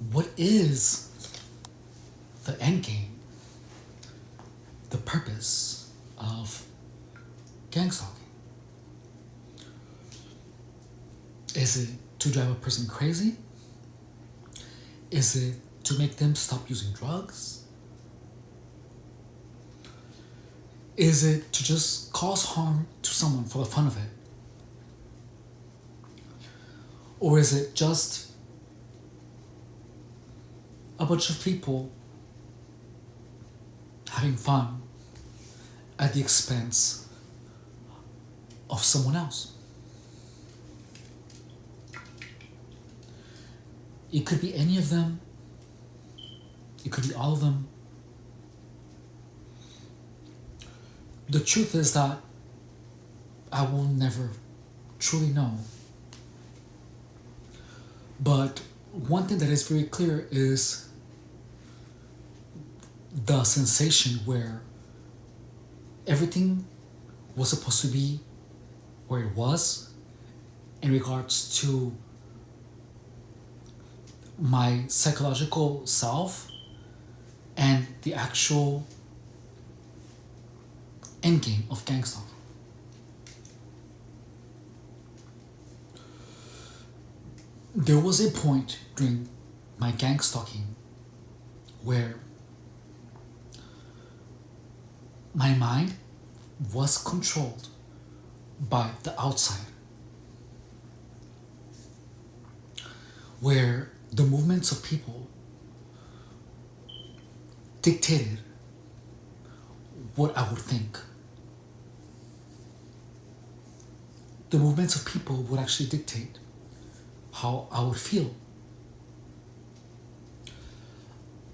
what is the end game, the purpose of gang stalking? Is it to drive a person crazy? Is it to make them stop using drugs? Is it to just cause harm to someone for the fun of it? Or is it just a bunch of people having fun at the expense of someone else? It could be any of them. It could be all of them. The truth is that I will never truly know. But one thing that is very clear is the sensation where everything was supposed to be where it was in regards to my psychological self and the actual endgame of gang stalking. There was a point during my gang stalking where my mind was controlled by the outside, where the movements of people dictated what I would think. The movements of people would actually dictate how I would feel.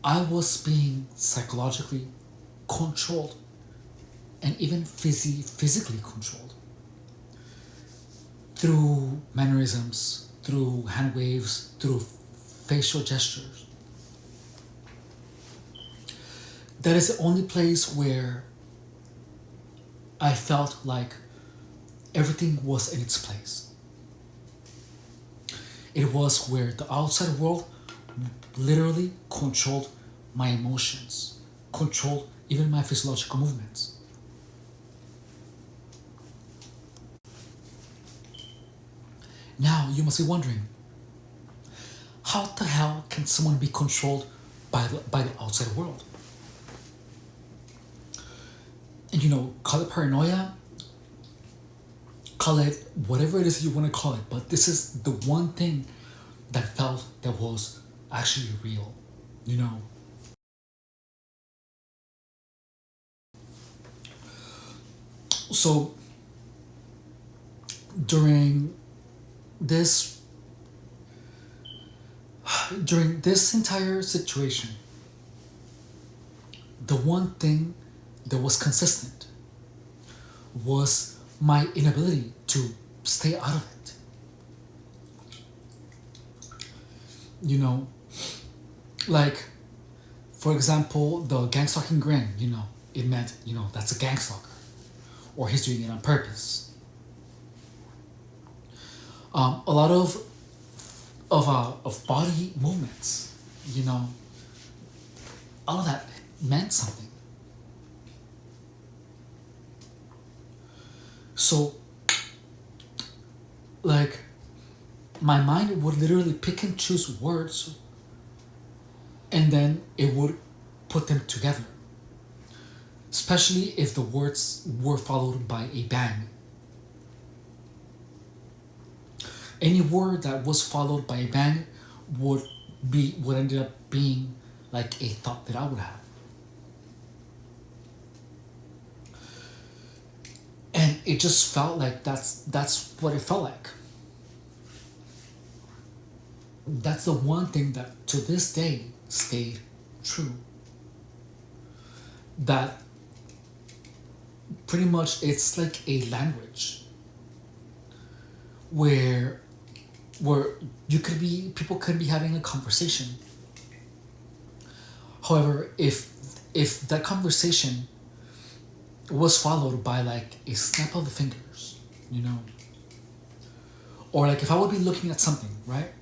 I was being psychologically controlled and even physically controlled through mannerisms, through hand waves, through facial gestures. That is the only place where I felt like everything was in its place. It was where the outside world literally controlled my emotions, controlled even my physiological movements. Now you must be wondering, how the hell can someone be controlled by the outside world? And call it paranoia, call it whatever it is you want to call it, but this is the one thing that felt that was actually real, So during this entire situation, the one thing that was consistent was my inability to stay out of it. Like, for example, the gang stalking grin, it meant, that's a gang stalker, or he's doing it on purpose. A lot of body movements, all of that meant something. So, like, my mind would literally pick and choose words, and then it would put them together. Especially if the words were followed by a bang. Any word that was followed by a bang would end up being like a thought that I would have. And it just felt like that's what it felt like. That's the one thing that to this day stayed true. That pretty much it's like a language where people could be having a conversation. However, if that conversation was followed by like a snap of the fingers, or like if I would be looking at something, right?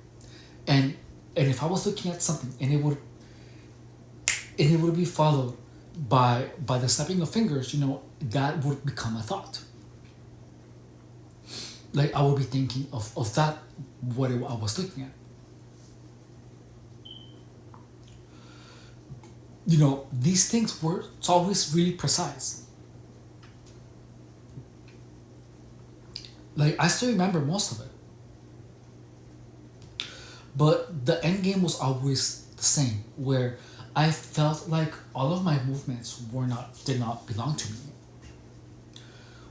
And And if I was looking at something and it would be followed by the snapping of fingers, that would become a thought. Like I would be thinking of that, I was looking at. These things were, it's always really precise. Like I still remember most of it, but the end game was always the same, where I felt like all of my movements did not belong to me.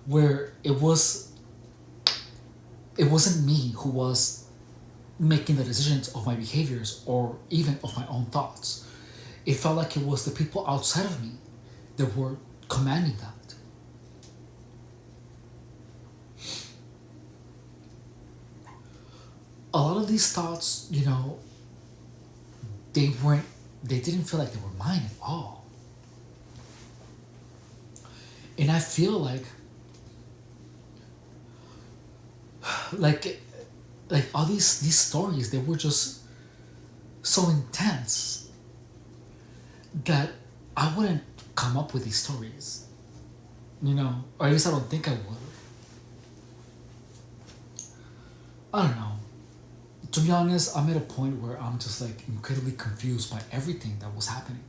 Where it wasn't me who was making the decisions of my behaviors or even of my own thoughts. It felt like it was the people outside of me that were commanding that. A lot of these thoughts, they weren't, they didn't feel like they were mine at all. And I feel like like all these stories, they were just so intense that I wouldn't come up with these stories, or at least I don't think I would. I don't know. To be honest, I'm at a point where I'm just like incredibly confused by everything that was happening.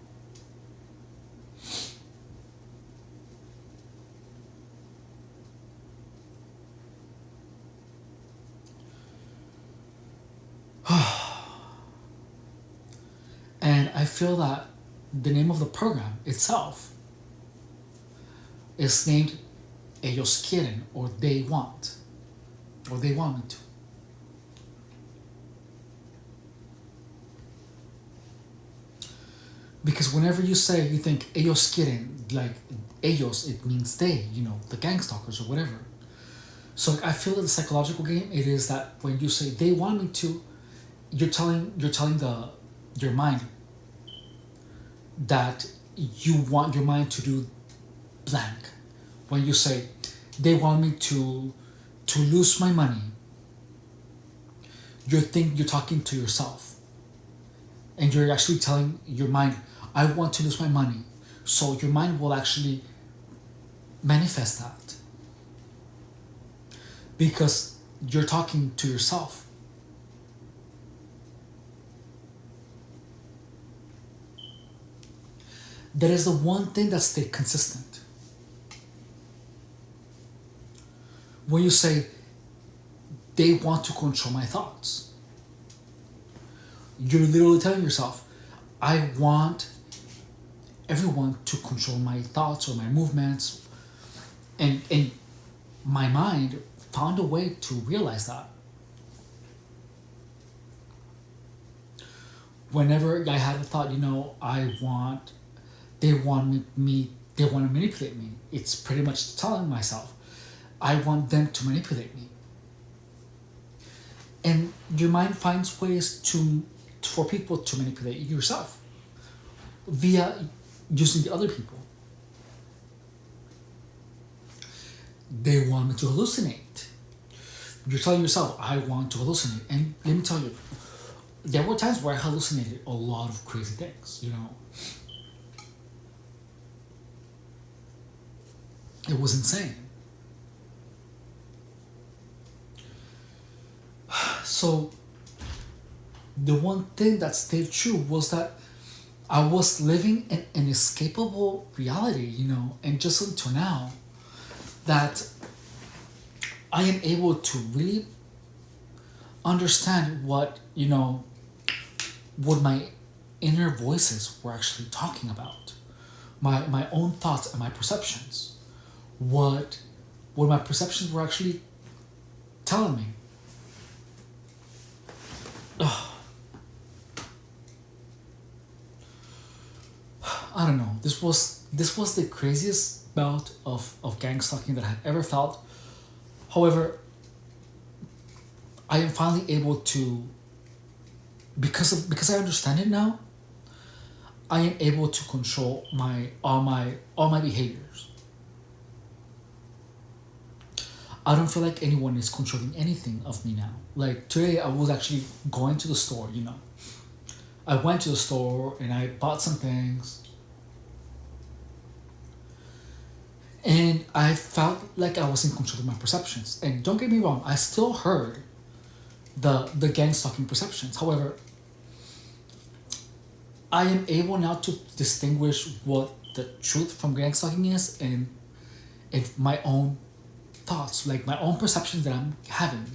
And I feel that the name of the program itself is named Ellos quieren, or they want, or they want me to. Because whenever you think ellos quieren, like ellos, it means they, the gang stalkers or whatever. So like, I feel that the psychological game, it is that when you say they want me to, you're telling your mind that you want your mind to do blank. When you say they want me to lose my money, you're talking to yourself, and you're actually telling your mind, I want to lose my money. So your mind will actually manifest that because you're talking to yourself. That is the one thing that stayed consistent. When you say they want to control my thoughts, you're literally telling yourself, I want everyone to control my thoughts or my movements. And my mind found a way to realize that. Whenever I had a thought, they want me, they want to manipulate me. It's pretty much telling myself, I want them to manipulate me. And your mind finds ways for people to manipulate yourself via using the other people. They want me to hallucinate. You're telling yourself, I want to hallucinate. And let me tell you, there were times where I hallucinated a lot of crazy things, It was insane. So, the one thing that stayed true was that I was living in an inescapable reality, and just until now, that I am able to really understand what my inner voices were actually talking about, my own thoughts and my perceptions, what my perceptions were actually telling me. Ugh. I don't know. This was the craziest bout of gang stalking that I have ever felt. However, I am finally able to, because I understand it now, I am able to control all my behaviors. I don't feel like anyone is controlling anything of me now. Like today, I was actually going to the store, I went to the store and I bought some things, and I felt like I was in control of my perceptions. And don't get me wrong, I still heard the gang stalking perceptions. However, I am able now to distinguish what the truth from gang stalking is, and my own thoughts, like my own perceptions that I'm having.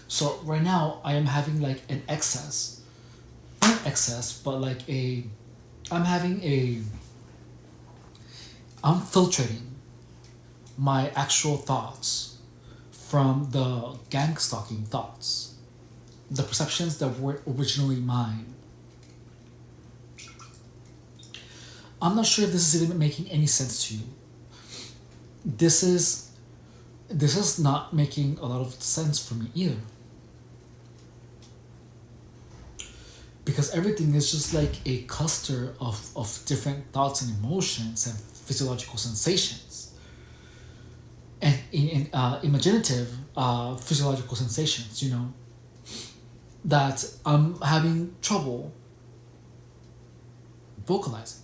So right now I am having like an excess, not excess, but like a, I'm having a, I'm filtrating my actual thoughts from the gang stalking thoughts, the perceptions that were originally mine. I'm not sure if this is even making any sense to you. This is this is not making a lot of sense for me either. Because everything is just like a cluster of different thoughts and emotions and physiological sensations and imaginative physiological sensations, that I'm having trouble vocalizing.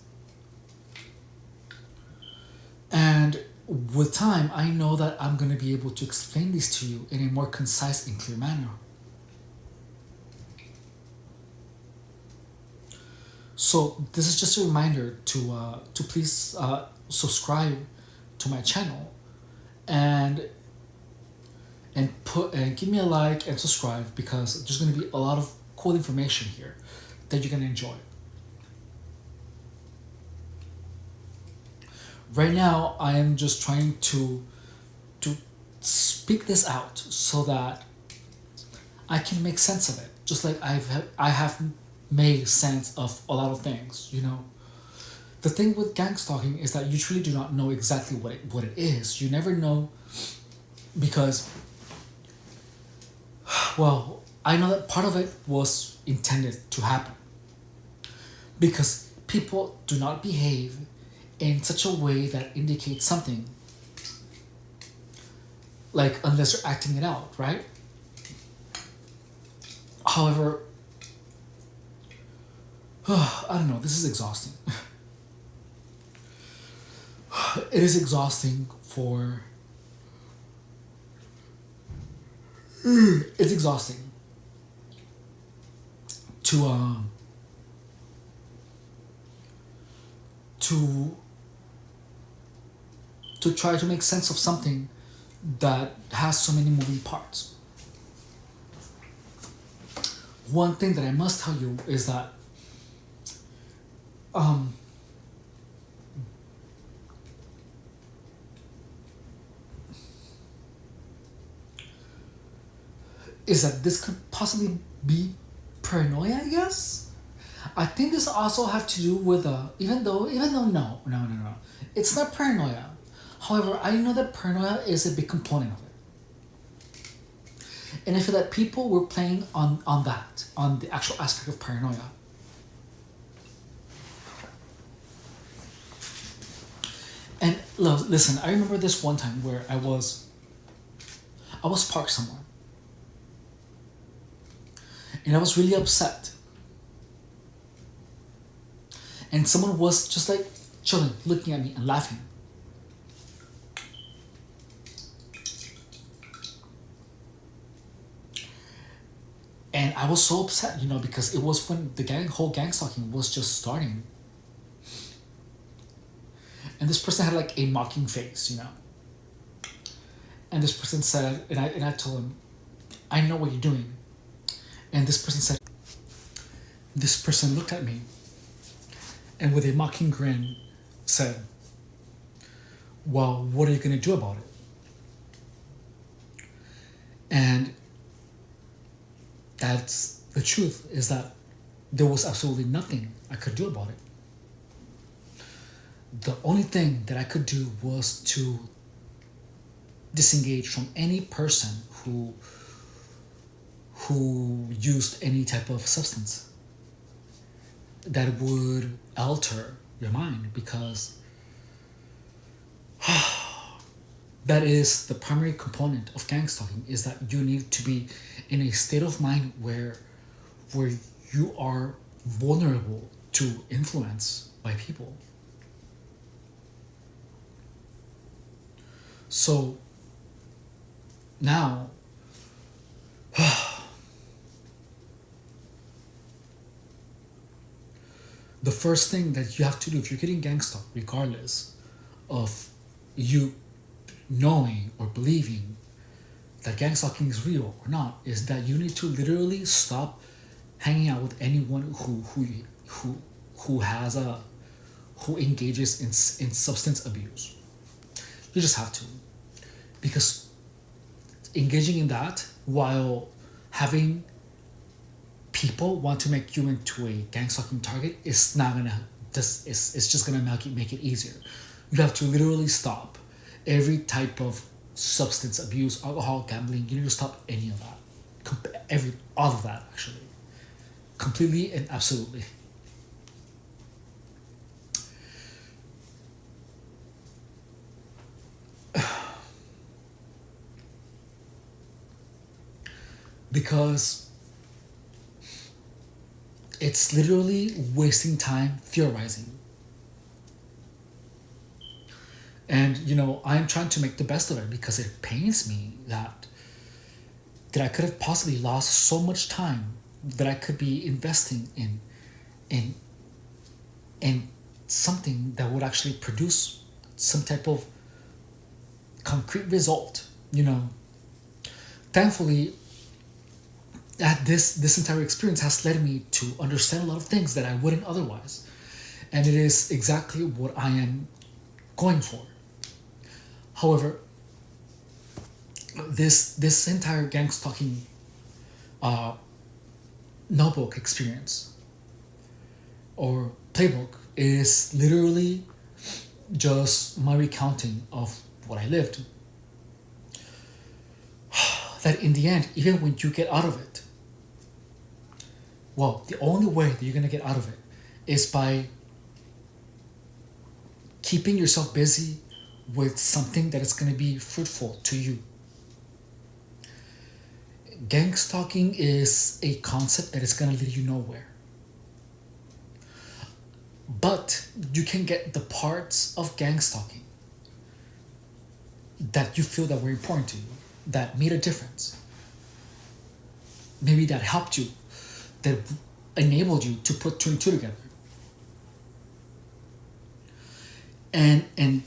And with time, I know that I'm going to be able to explain these to you in a more concise and clear manner. So this is just a reminder to please subscribe to my channel, and give me a like and subscribe, because there's going to be a lot of cool information here that you're going to enjoy. Right now, I am just trying to speak this out so that I can make sense of it, just like I have made sense of a lot of things. The thing with gang stalking is that you truly do not know exactly what it is. You never know, because, well, I know that part of it was intended to happen, because people do not behave in such a way that indicates something, like, unless you're acting it out, right? However, I don't know, this is exhausting. It is exhausting for... It's exhausting to to try to make sense of something that has so many moving parts. One thing that I must tell you is that this could possibly be paranoia, I guess. I think this also have to do with even though no, it's not paranoia. However, I know that paranoia is a big component of it, and I feel that people were playing on the actual aspect of paranoia. And listen, I remember this one time where I was parked somewhere, and I was really upset. And someone was just like chilling, looking at me and laughing. And I was so upset, because it was when the whole gang stalking was just starting. And this person had like a mocking face, And this person said, and I told him, I know what you're doing. And this person looked at me and with a mocking grin said, well, what are you going to do about it? And that's the truth, is that there was absolutely nothing I could do about it. The only thing that I could do was to disengage from any person who used any type of substance that would alter your mind, because that is the primary component of gang stalking, is that you need to be in a state of mind where you are vulnerable to influence by people. So now, the first thing that you have to do if you're getting gang stalked, regardless of you knowing or believing that gang stalking is real or not, is that you need to literally stop hanging out with anyone who has a who engages in substance abuse. You just have to, because engaging in that while having people want to make you into a gang stalking target is not gonna just it's just gonna make it easier. You have to literally stop every type of substance abuse, alcohol, gambling. You need to stop any of that. All of that, actually, completely and absolutely. Because it's literally wasting time theorizing. And I'm trying to make the best of it, because it pains me that I could have possibly lost so much time that I could be investing in in something that would actually produce some type of concrete result. Thankfully, that this entire experience has led me to understand a lot of things that I wouldn't otherwise, and it is exactly what I am going for. However, this entire gang stalking uh, notebook experience or playbook is literally just my recounting of what I lived. That in the end, even when you get out of it, well, the only way that you're gonna get out of it is by keeping yourself busy with something that is gonna be fruitful to you. Gang stalking is a concept that is gonna lead you nowhere. But you can get the parts of gang stalking that you feel that were important to you, that made a difference. Maybe that helped you, that enabled you to put two and two together. And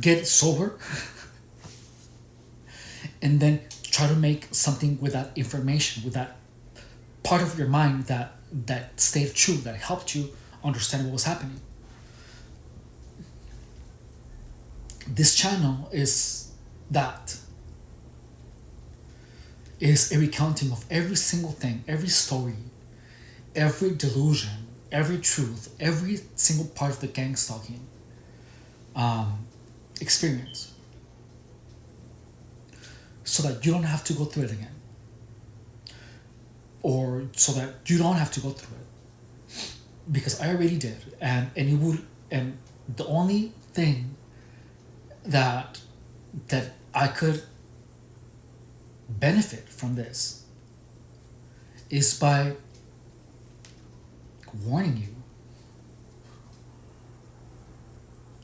get sober and then try to make something with that information, with that part of your mind that stayed true, that helped you understand what was happening. This channel is a recounting of every single thing, every story, every delusion, every truth, every single part of the gang stalking experience, so that you don't have to go through it again, or so that you don't have to go through it, because I already did, and the only thing that I could benefit from this is by warning you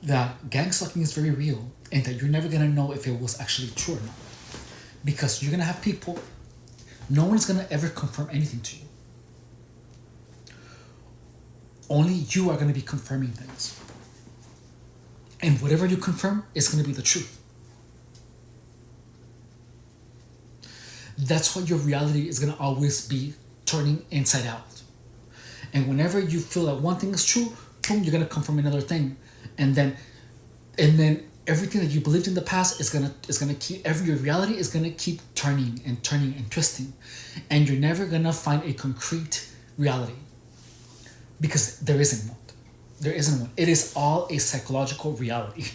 that gang stalking is very real, and that you're never gonna know if it was actually true or not, because you're gonna have people. No one's gonna ever confirm anything to you. Only you are gonna be confirming things, and whatever you confirm is gonna be the truth. That's why your reality is gonna always be turning inside out. And whenever you feel that one thing is true, boom, you're gonna confirm another thing, and then everything that you believed in the past is gonna keep your reality is gonna keep turning and turning and twisting, and you're never gonna find a concrete reality, because there isn't one. There isn't one. It is all a psychological reality.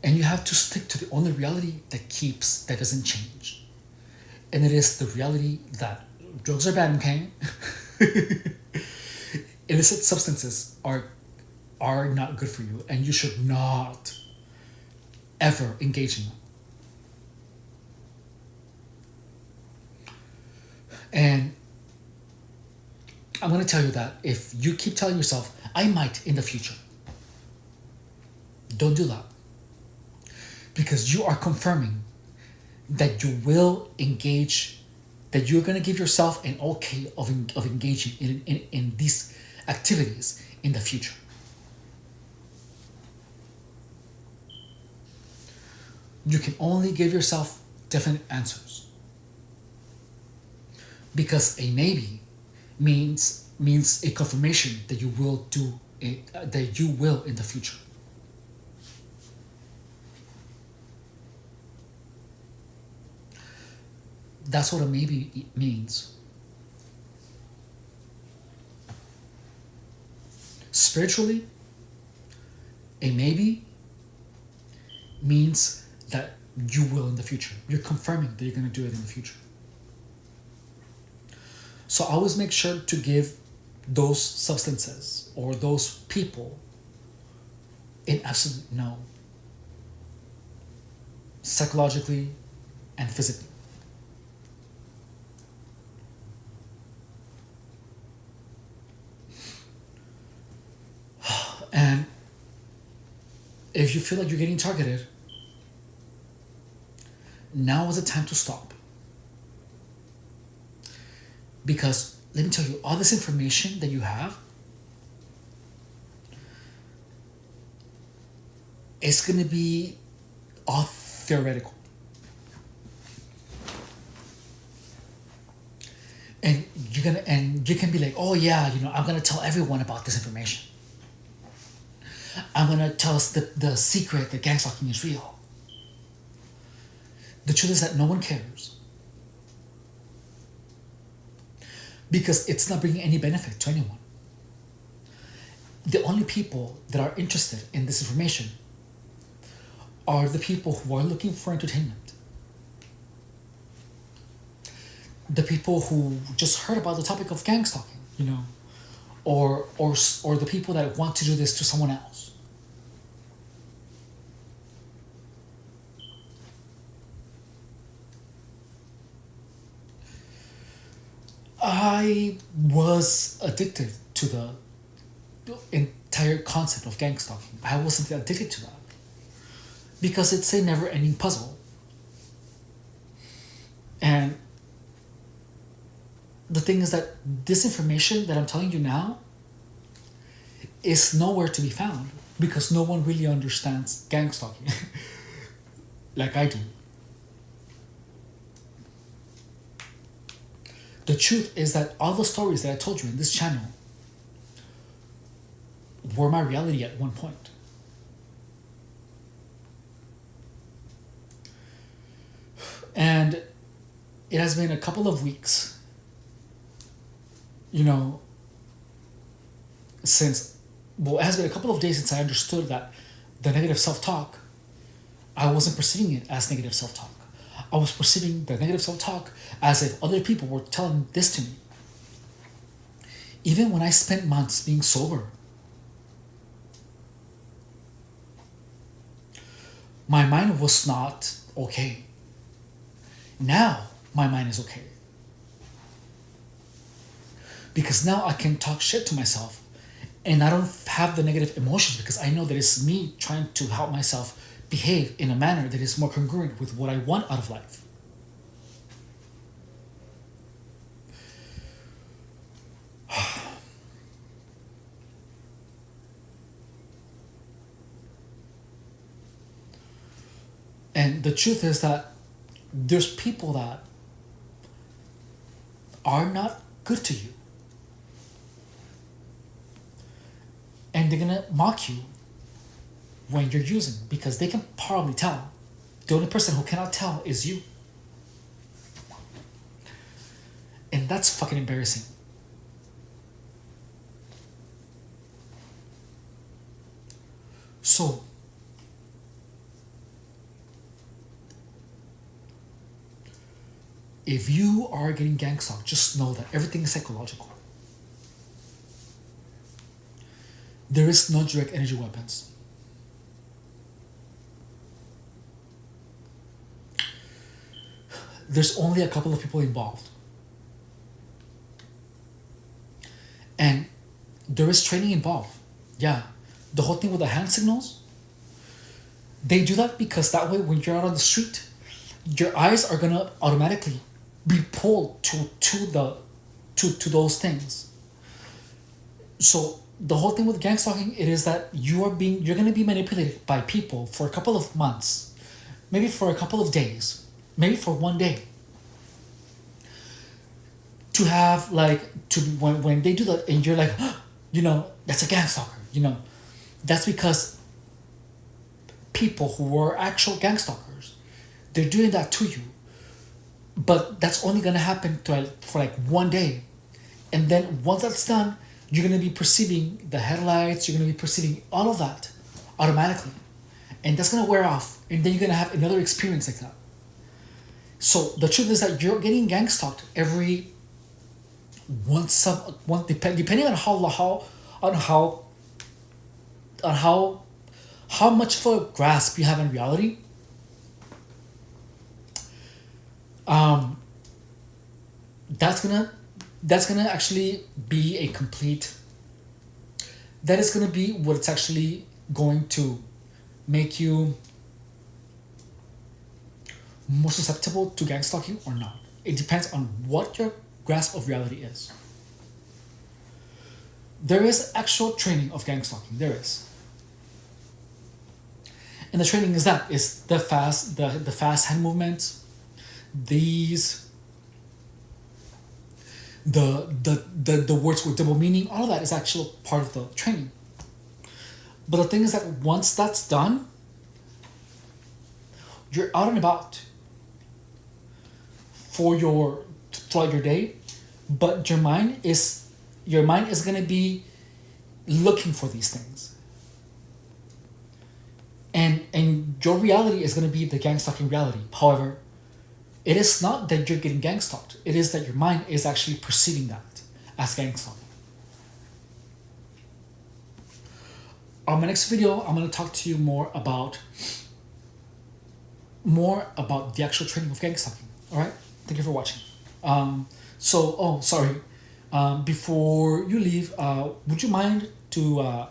And you have to stick to the only reality that doesn't change. And it is the reality that drugs are bad, okay? Illicit substances are not good for you, and you should not ever engage in them. And I'm going to tell you that if you keep telling yourself, I might in the future, don't do that. Because you are confirming that you will engage, that you're going to give yourself an okay of engaging in these activities in the future. You can only give yourself definite answers. Because a maybe means a confirmation that you will do it, that you will in the future. That's what a maybe means. Spiritually, a maybe means that you will in the future. You're confirming that you're going to do it in the future. So always make sure to give those substances or those people an absolute no, psychologically and physically. And if you feel like you're getting targeted, now is the time to stop. Because let me tell you, all this information that you have is going to be all theoretical. And you can be like, oh yeah, I'm gonna tell everyone about this information. I'm gonna tell us the secret that gang stalking is real. The truth is that no one cares. Because it's not bringing any benefit to anyone. The only people that are interested in this information are the people who are looking for entertainment. The people who just heard about the topic of gang stalking, or the people that want to do this to someone else. I was addicted to the entire concept of gang stalking. I wasn't addicted to that because it's a never-ending puzzle. And the thing is that this information that I'm telling you now is nowhere to be found because no one really understands gang stalking like I do. The truth is that all the stories that I told you in this channel were my reality at one point. And it has been a couple of weeks, it has been a couple of days since I understood that the negative self-talk, I wasn't perceiving it as negative self-talk. I was perceiving the negative self-talk as if other people were telling this to me. Even when I spent months being sober, my mind was not okay. Now my mind is okay. Because now I can talk shit to myself and I don't have the negative emotions because I know that it's me trying to help myself behave in a manner that is more congruent with what I want out of life. And the truth is that there's people that are not good to you. And they're gonna mock you when you're using because they can probably tell. The only person who cannot tell is you. And that's fucking embarrassing. So, if you are getting gang stalked, just know that everything is psychological. There is no direct energy weapons. There's only a couple of people involved. there is training involved. Yeah, the whole thing with the hand signals, they do that because that way when you're out on the street, your eyes are gonna automatically be pulled to those things. So the whole thing with gang stalking, it is that you're gonna be manipulated by people for a couple of months, maybe for a couple of days, maybe for one day. To have like to when they do that and you're like, that's a gang stalker. That's because people who are actual gang stalkers, they're doing that to you. But that's only gonna happen for like one day, and then once that's done, you're gonna be perceiving the headlights. You're gonna be perceiving all of that automatically, and that's gonna wear off, and then you're gonna have another experience like that. So the truth is that you're getting gang stalked every depending on how much of a grasp you have in reality. That's gonna actually be a complete. That is gonna be what it's actually going to make you more susceptible to gang stalking or not. It depends on what your grasp of reality is. There is actual training of gang stalking. There is. And the training is the fast hand movements, the words with double meaning, all of that is actual part of the training. But the thing is that once that's done, you're out and about throughout your day, but your mind is gonna be looking for these things. And your reality is gonna be the gang stalking reality. However, it is not that you're getting gang stalked. It is that your mind is actually perceiving that as gang stalking. On my next video, I'm going to talk to you more about the actual training of gang stalking. All right? Thank you for watching. Before you leave, would you mind to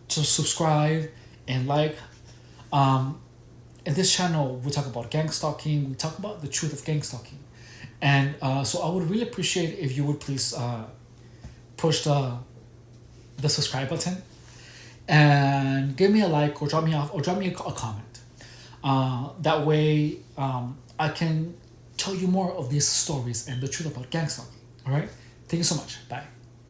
subscribe and like? In this channel, we talk about gang stalking. We talk about the truth of gang stalking, and so I would really appreciate if you would please push the subscribe button and give me a like or drop me a comment. That way, I can tell you more of these stories and the truth about gang stalking. All right. Thank you so much. Bye.